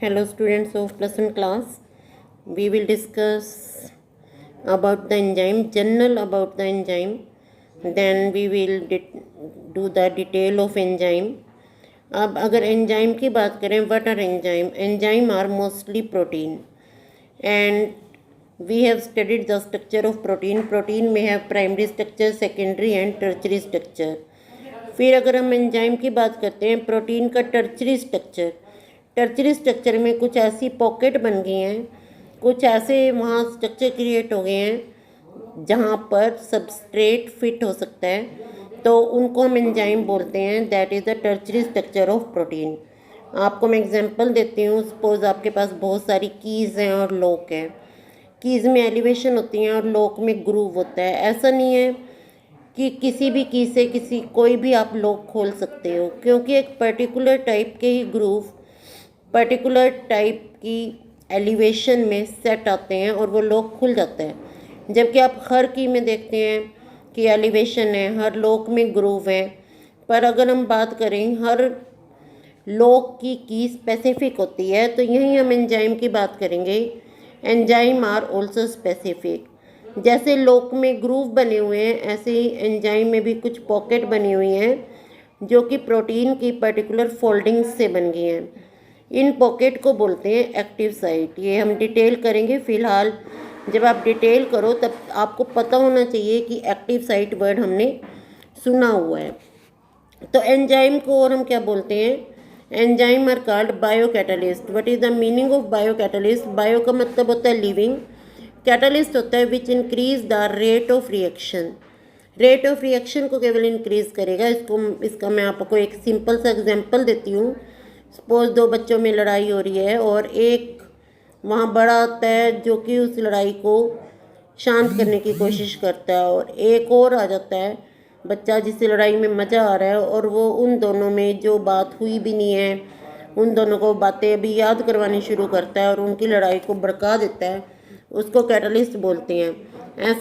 Hello students of plus one class. We will discuss about the enzyme, general about the enzyme. Then we will do the detail of enzyme. अब अगर enzyme की बात करें, what are enzyme? Enzyme are mostly protein and we have studied the structure of protein. Protein में have primary structure, secondary and tertiary structure. फिर अगर हम enzyme की बात करते हैं, प्रोटीन का टर्चरी स्ट्रक्चर में कुछ ऐसी पॉकेट बन गई हैं, कुछ ऐसे वहाँ स्ट्रक्चर क्रिएट हो गए हैं जहाँ पर सबस्ट्रेट फिट हो सकता है, तो उनको हम एंजाइम बोलते हैं. That is the tertiary structure of protein. आपको मैं एग्जांपल देती हूँ. सपोज आपके पास बहुत सारी कीज़ हैं और लॉक हैं. कीज़ में एलिवेशन होती हैं और लॉक में ग्रूव होता है. ऐसा नहीं है कि किसी भी की से कोई भी आप लॉक खोल सकते हो, क्योंकि एक पर्टिकुलर टाइप के ही ग्रूव पर्टिकुलर टाइप की एलिवेशन में सेट आते हैं और वो लॉक खुल जाता है. जबकि आप हर की में देखते हैं कि एलिवेशन है, हर लॉक में ग्रूव है. पर अगर हम बात करें, हर लॉक की स्पेसिफिक होती है, तो यहीं हम एंजाइम की बात करेंगे. Enzyme are also specific. जैसे लॉक में ग्रूव बने हुए हैं, ऐसे ही एंजाइम में भी कुछ पॉकेट बनी हुई हैं जो कि प्रोटीन की पर्टिकुलर फोल्डिंग्स से बन गई हैं. इन पॉकेट को बोलते हैं एक्टिव साइट. ये हम डिटेल करेंगे. फ़िलहाल जब आप डिटेल करो तब आपको पता होना चाहिए कि एक्टिव साइट वर्ड हमने सुना हुआ है. तो एंजाइम को और हम क्या बोलते हैं? Enzyme are called bio catalyst. What is the meaning of bio catalyst? Bio का मतलब होता है लिविंग, कैटालिस्ट होता है which increase the rate of reaction. Rate of reaction को केवल इंक्रीज करेगा. इसका मैं आपको एक सिंपल सा एग्जांपल देती हूँ. सपोज दो बच्चों में लड़ाई हो रही है और एक वहाँ बड़ा आता है जो कि उस लड़ाई को शांत करने की कोशिश करता है, और एक और आ जाता है बच्चा जिससे लड़ाई में मज़ा आ रहा है, और वो उन दोनों में जो बात हुई भी नहीं है उन दोनों को बातें अभी याद करवानी शुरू करता है और उनकी लड़ाई को भड़का देता है. उसको कैटालिस्ट बोलते हैं. ऐसे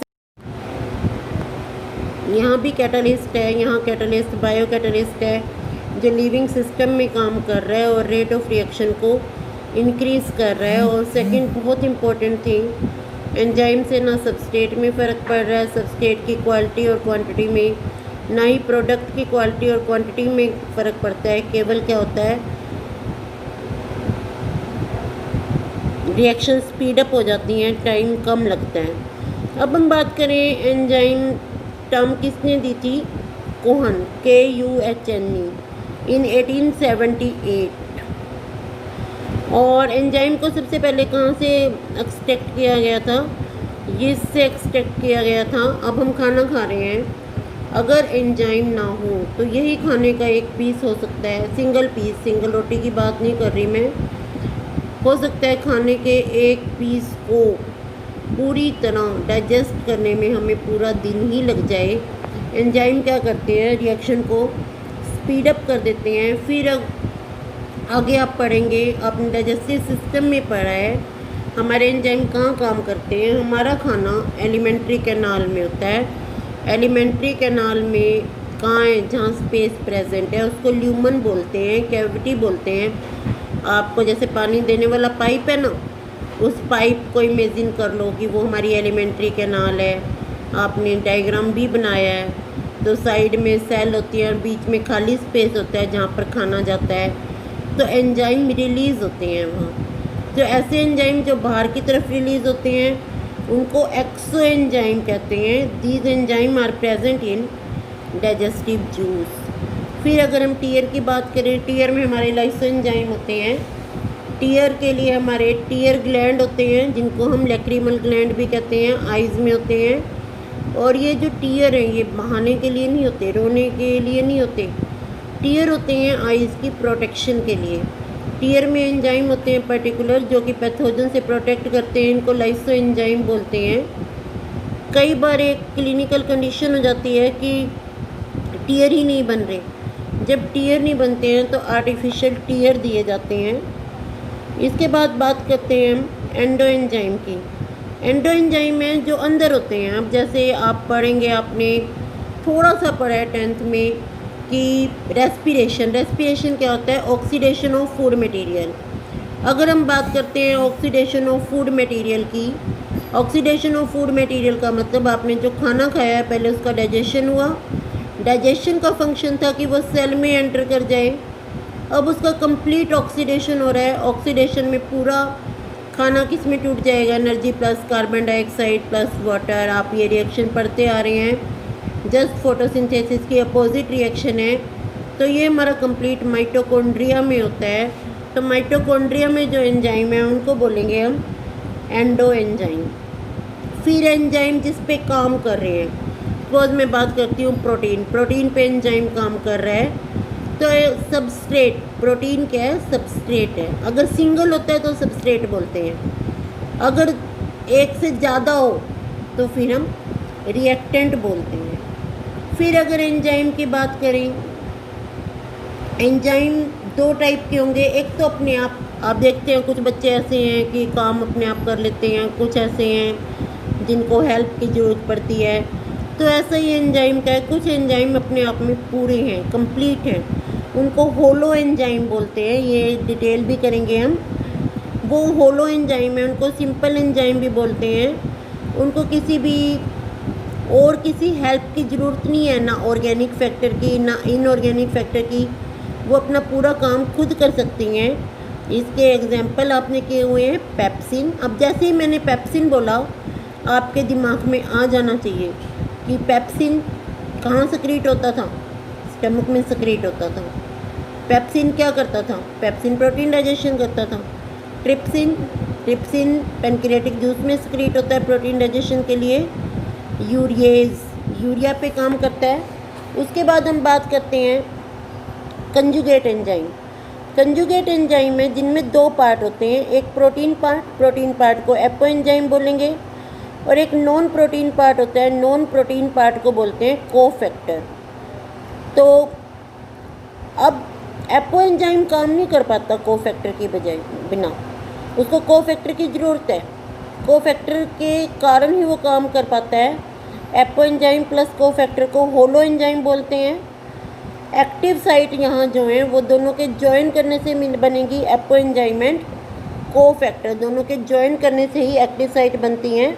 यहाँ भी कैटालिस्ट है. यहाँ कैटालिस्ट बायो कैटालिस्ट है जो लिविंग सिस्टम में काम कर रहा है और रेट ऑफ रिएक्शन को इंक्रीज़ कर रहा है. और सेकंड बहुत इम्पोर्टेंट थिंग, एंजाइम से ना सबस्ट्रेट में फ़र्क पड़ रहा है, सबस्ट्रेट की क्वालिटी और क्वांटिटी में, ना ही प्रोडक्ट की क्वालिटी और क्वांटिटी में फ़र्क पड़ता है. केवल क्या होता है, रिएक्शन स्पीड अप हो जाती हैं, टाइम कम लगता है. अब हम बात करें, एंजाइम टर्म किसने दी थी? कोहन, KUHNE, इन 1878. और एंजाइम को सबसे पहले कहाँ से एक्सट्रैक्ट किया गया था? यीस्ट से एक्सट्रैक्ट किया गया था. अब हम खाना खा रहे हैं, अगर एंजाइम ना हो तो यही खाने का एक पीस हो सकता है, सिंगल पीस, सिंगल रोटी की बात नहीं कर रही मैं. हो सकता है खाने के एक पीस को पूरी तरह डाइजेस्ट करने में हमें पूरा दिन ही लग जाए. एंजाइम क्या करते हैं? रिएक्शन को स्पीड अप कर देते हैं. फिर आगे आप पढ़ेंगे, आपने डाइजेस्टिव सिस्टम में पढ़ा है हमारे एंजाइम कहाँ काम करते हैं. हमारा खाना एलिमेंट्री कैनाल में होता है. एलिमेंट्री कैनाल में कहाँ है? जहाँ स्पेस प्रेजेंट है उसको ल्यूमन बोलते हैं, कैविटी बोलते हैं. आपको जैसे पानी देने वाला पाइप है ना, उस पाइप को इमेजिन कर लो कि वो हमारी एलिमेंट्री कैनाल है. आपने डायग्राम भी बनाया है. तो साइड में सेल होती है और बीच में खाली स्पेस होता है जहाँ पर खाना जाता है. तो एंजाइम रिलीज़ होते हैं वहाँ. जो ऐसे एंजाइम जो बाहर की तरफ रिलीज़ होते हैं उनको एक्सो एंजाइम कहते हैं. These enzyme are present in digestive juice. फिर अगर हम टीयर की बात करें, टीयर में हमारे लाइसो एंजाइम होते हैं. टीयर के लिए हमारे टीयर ग्लैंड होते हैं जिनको हम लैक्रिमल ग्लैंड भी कहते हैं, आइज़ में होते हैं. और ये जो टीयर हैं ये बहाने के लिए नहीं होते, रोने के लिए नहीं होते. टीयर होते हैं आइज़ की प्रोटेक्शन के लिए. टीयर में एंजाइम होते हैं पर्टिकुलर जो कि पैथोजन से प्रोटेक्ट करते हैं. इनको लाइसो एंजाइम बोलते हैं. कई बार एक क्लिनिकल कंडीशन हो जाती है कि टीयर ही नहीं बन रहे. जब टीयर नहीं बनते हैं तो आर्टिफिशियल टीयर दिए जाते हैं. इसके बाद बात करते हैं हम एंडो एंजाइम की. एंडो एंजाइम है जो अंदर होते हैं. अब जैसे आप पढ़ेंगे, आपने थोड़ा सा पढ़ा है 10th में कि रेस्पिरेशन क्या होता है? Oxidation of food material. अगर हम बात करते हैं ऑक्सीडेशन ऑफ फूड मटेरियल की, ऑक्सीडेशन ऑफ फूड मटेरियल का मतलब आपने जो खाना खाया है पहले उसका डाइजेशन हुआ, डाइजेशन का फंक्शन था कि वो सेल में एंटर कर जाए, अब उसका कंप्लीट ऑक्सीडेशन हो रहा है। ऑक्सीडेशन में पूरा खाना किस में टूट जाएगा, energy plus carbon dioxide plus water. आप ये रिएक्शन पढ़ते आ रहे हैं, जस्ट फोटोसिंथेसिस की अपोजिट रिएक्शन है। तो ये हमारा कंप्लीट माइटोकॉन्ड्रिया में होता है। तो माइटोकॉन्ड्रिया में जो एंजाइम है उनको बोलेंगे हम एंडो एंजाइम। फिर एंजाइम जिस पे काम कर रहे हैं, सपोज मैं बात करती हूँ प्रोटीन, प्रोटीन पे एंजाइम काम कर रहा है। तो सबस्ट्रेट, प्रोटीन क्या है, सबस्ट्रेट है। अगर सिंगल होता है तो सबस्ट्रेट बोलते हैं, अगर एक से ज़्यादा हो तो फिर हम रिएक्टेंट बोलते हैं। फिर अगर एंजाइम की बात करें, एंजाइम दो टाइप के होंगे। एक तो अपने आप देखते हैं कुछ बच्चे ऐसे हैं कि काम अपने आप कर लेते हैं, कुछ ऐसे हैं जिनको हेल्प की ज़रूरत पड़ती है। तो ऐसा ही एंजाइम का है, कुछ एंजाइम अपने आप में पूरे हैं, कंप्लीट हैं, उनको होलो एंजाइम बोलते हैं। ये डिटेल भी करेंगे हम। वो होलो एंजाइम है, उनको सिंपल एंजाइम भी बोलते हैं। उनको किसी भी और किसी हेल्प की ज़रूरत नहीं है, ना ऑर्गेनिक फैक्टर की ना इनऑर्गेनिक फैक्टर की, वो अपना पूरा काम खुद कर सकती हैं। इसके एग्जाम्पल आपने किए हुए हैं पेप्सिन। अब जैसे ही मैंने पेप्सिन बोला आपके दिमाग में आ जाना चाहिए कि पेप्सिन कहाँ सक्रीट होता था, स्टमक में सक्रीट होता था। पेप्सिन क्या करता था, पेप्सिन प्रोटीन डाइजेशन करता था। ट्रिप्सिन, ट्रिप्सिन पेनक्रियाटिक जूस में सक्रीट होता है प्रोटीन डाइजेशन के लिए। यूरिएज, यूरिया पे काम करता है। उसके बाद हम बात करते हैं कंजुगेट एंजाइम। कंजुगेट एंजाइम है जिनमें दो पार्ट होते हैं, एक प्रोटीन पार्ट को एपो एंजाइम बोलेंगे, और एक नॉन प्रोटीन पार्ट होता है, नॉन प्रोटीन पार्ट को बोलते हैं कोफैक्टर। तो अब एपो एंजाइम काम नहीं कर पाता कोफैक्टर की बजाय, बिना उसको कोफैक्टर की ज़रूरत है। कोफैक्टर के कारण ही वो काम कर पाता है। एपो एंजाइम प्लस कोफैक्टर को होलो एंजाइम बोलते हैं। एक्टिव साइट यहाँ जो है वो दोनों के ज्वाइन करने से बनेगी एपो एंजाइम एंड कोफैक्टर, दोनों के ज्वाइन करने से ही एक्टिव साइट बनती हैं।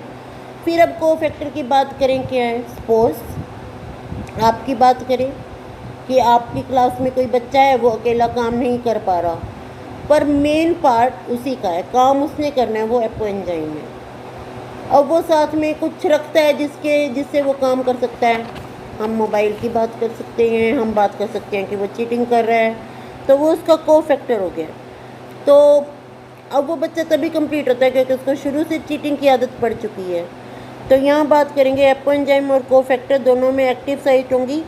फिर अब कोफैक्टर की बात करें, क्या है, सपोज आपकी बात करें कि आपकी क्लास में कोई बच्चा है, वो अकेला काम नहीं कर पा रहा, पर मेन पार्ट उसी का है, काम उसने करना है, वो एपो एंजाइम है। अब वो साथ में कुछ रखता है जिससे वो काम कर सकता है। हम मोबाइल की बात कर सकते हैं, हम बात कर सकते हैं कि वो चीटिंग कर रहा है, तो वो उसका कोफैक्टर हो गया। तो अब वो बच्चा तभी कंप्लीट होता है क्योंकि उसको शुरू से चीटिंग की आदत पड़ चुकी है। तो यहाँ बात करेंगे एपो एंजाइम और कोफैक्टर दोनों में एक्टिव साइट होंगी।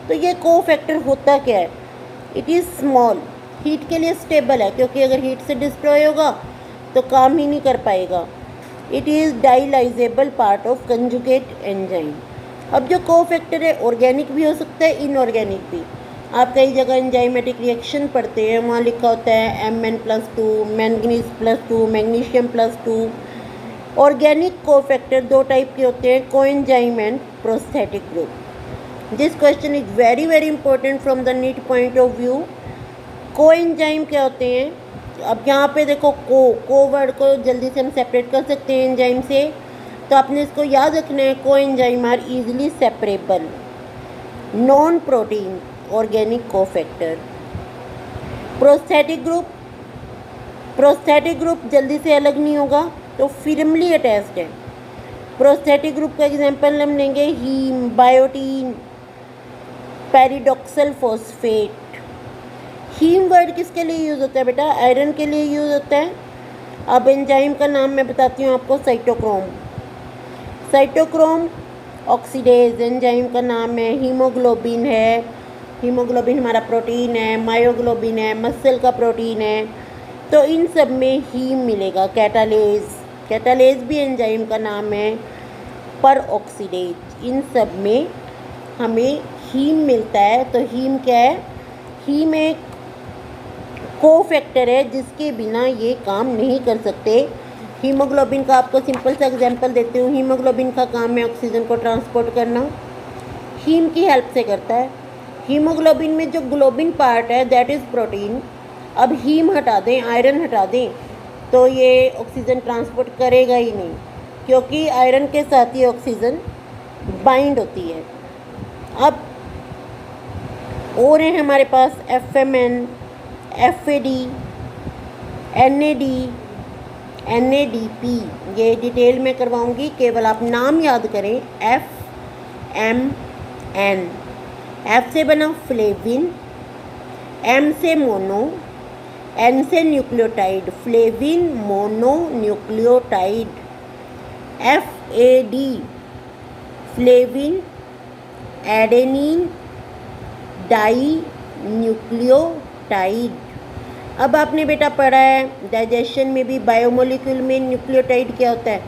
तो ये कोफैक्टर होता क्या है, इट इज़ स्मॉल, हीट के लिए स्टेबल है, क्योंकि अगर हीट से डिस्ट्रॉय होगा तो काम ही नहीं कर पाएगा। It is dialyzable part of conjugate enzyme. अब जो कोफैक्टर है ऑर्गेनिक भी हो सकता है, इनऑर्गेनिक भी। आप कई जगह एंजाइमेटिक रिएक्शन पढ़ते हैं, वहाँ लिखा होता है Mn+2, manganese +2, magnesium +2। Organic cofactor दो टाइप के होते हैं, coenzyme and prosthetic group. This question is very very important from the NEET point of view. Coenzyme क्या होते हैं, अब यहाँ पे देखो को वर्ड को जल्दी से हम सेपरेट कर सकते हैं एंजाइम से, तो आपने इसको याद रखना है, coenzyme are easily separable. Non protein organic cofactor. Prosthetic group, prosthetic group जल्दी से अलग नहीं होगा, तो फिर्मली अटैच्ड है। प्रोस्थेटिक ग्रुप का एग्जांपल हम लेंगे heme, biotin, pyridoxal phosphate. Heme word किसके लिए यूज़ होता है बेटा, आयरन के लिए यूज़ होता है। अब एंजाइम का नाम मैं बताती हूँ आपको, साइटोक्रोम। साइटोक्रोम ऑक्सीडेज एंजाइम का नाम है। हीमोग्लोबिन है, हीमोग्लोबिन हमारा प्रोटीन है। मायोग्लोबिन है, मसल का प्रोटीन है। तो इन सब में हीम मिलेगा। कैटालेज, कैटालेज भी एंजाइम का नाम है। पर ऑक्सीडेज, इन सब में हमें हीम मिलता है। तो हीम क्या है, हीम एक कोफैक्टर है जिसके बिना ये काम नहीं कर सकते। हीमोग्लोबिन का आपको सिंपल सा एग्जांपल देती हूँ। हीमोग्लोबिन का काम है ऑक्सीजन को ट्रांसपोर्ट करना, हीम की हेल्प से करता है। हीमोग्लोबिन में जो ग्लोबिन पार्ट है दैट इज़ प्रोटीन। अब हीम हटा दें, आयरन हटा दें, तो ये ऑक्सीजन ट्रांसपोर्ट करेगा ही नहीं, क्योंकि आयरन के साथ ही ऑक्सीजन बाइंड होती है। अब और हैं हमारे पास FMN, FAD, NAD, NADP। ये डिटेल में करवाऊंगी, केवल आप नाम याद करें। FMN, F से बना फ्लेविन, M से मोनो, N से nucleotide, flavin mono nucleotide. FAD, flavin adenine di nucleotide. अब आपने बेटा पढ़ा है डाइजेशन में भी बायोमोलिक्यूल में न्यूक्लियोटाइड क्या होता है।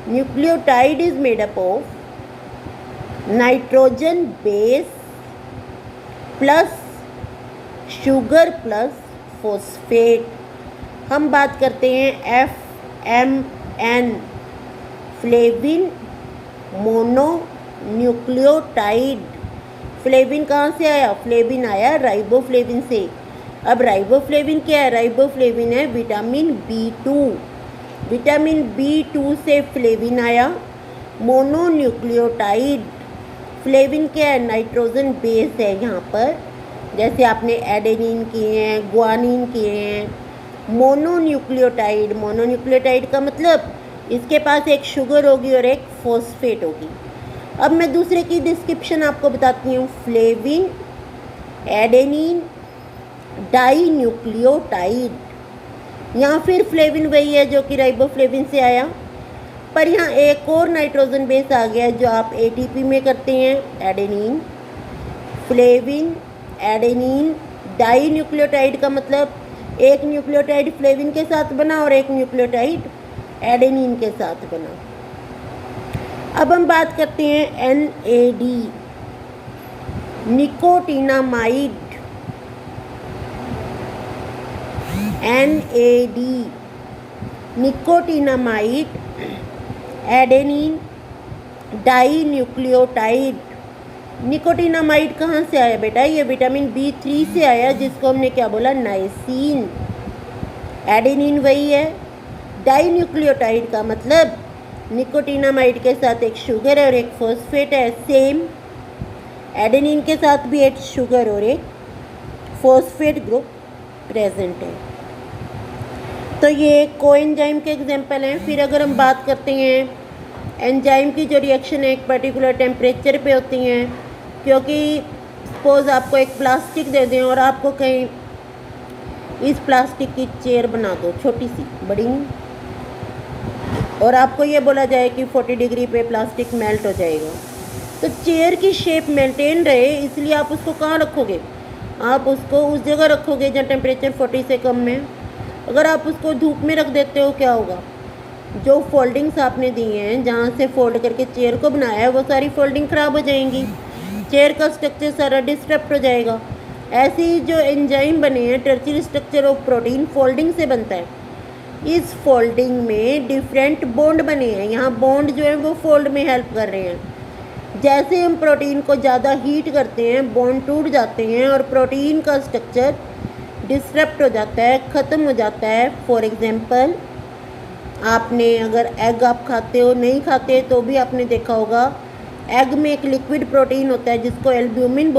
Nucleotide is made up of nitrogen base plus sugar plus phosphate. हम बात करते हैं FMN, flavin mono nucleotide. Flavin कहाँ से आया? फ्लेविन आया राइबोफ्लेविन से। अब राइबोफ्लेविन क्या है? राइबोफ्लेविन है विटामिन B2। विटामिन B2 से फ्लेविन आया। मोनोन्यूक्लियोटाइड, फ्लेविन क्या है? नाइट्रोजन बेस है यहाँ पर, जैसे आपने एडेनिन किए हैं, ग्वानिन किए हैं। मोनोन्यूक्लियोटाइड, मोनोन्यूक्लियोटाइड का मतलब इसके पास एक शुगर होगी और एक फॉस्फेट होगी। अब मैं दूसरे की डिस्क्रिप्शन आपको बताती हूँ। फ्लेविन एडेनिन डाई न्यूक्लियोटाइड, यहाँ फिर फ्लेविन वही है जो कि राइबोफ्लेविन से आया, पर यहाँ एक और नाइट्रोजन बेस आ गया जो आप ATP में करते हैं, adenine. Flavin adenine di nucleotide का मतलब एक न्यूक्लियोटाइड फ्लेविन के साथ बना और एक न्यूक्लियोटाइड एडेनिन के साथ बना। अब हम बात करते हैं NAD, nicotinamide. NAD nicotinamide adenine di nucleotide. Nicotinamide कहाँ से आया बेटा? ये विटामिन B3 से आया, जिसको हमने क्या बोला? नाइसिन। एडेनिन वही है। डाई न्यूक्लियोटाइड का मतलब निकोटिनामाइड के साथ एक शुगर और एक फॉस्फेट है, सेम। एडेनिन के साथ भी एक शुगर और एक फॉस्फेट ग्रुप प्रेजेंट है। तो ये कोएंजाइम के एग्जांपल हैं। फिर अगर हम बात करते हैं एंजाइम की, जो रिएक्शन एक पर्टिकुलर टेम्परेचर पे होती हैं, क्योंकि सपोज आपको एक प्लास्टिक दे दें और आपको कहीं इस प्लास्टिक की चेयर बना दो, छोटी सी, बड़ी नहीं, और आपको ये बोला जाए कि 40 डिग्री पे प्लास्टिक मेल्ट हो जाएगा, तो चेयर की शेप मेंटेन रहे, इसलिए आप उसको कहाँ रखोगे? आप उसको उस जगह रखोगे जहाँ टेम्परेचर 40 से कम है। अगर आप उसको धूप में रख देते हो, क्या होगा? जो फोल्डिंग्स आपने दी हैं, जहाँ से फोल्ड करके चेयर को बनाया है, वो सारी फोल्डिंग ख़राब हो जाएंगी, चेयर का स्ट्रक्चर सारा डिस्टर्ब हो जाएगा। ऐसे ही जो एंजाइम बने हैं, tertiary structure of protein folding से बनता है। इस फोल्डिंग में डिफरेंट बॉन्ड बने हैं, यहाँ बॉन्ड जो है वो फोल्ड में हेल्प कर रहे हैं। जैसे हम प्रोटीन को ज़्यादा हीट करते हैं, बॉन्ड टूट जाते हैं और प्रोटीन का स्ट्रक्चर डिस्टर्ब हो जाता है, ख़त्म हो जाता है। फॉर एग्जांपल, आपने अगर एग आप खाते हो, नहीं खाते तो भी आपने देखा होगा, एग में एक लिक्विड प्रोटीन होता है जिसको एल्ब्यूमिन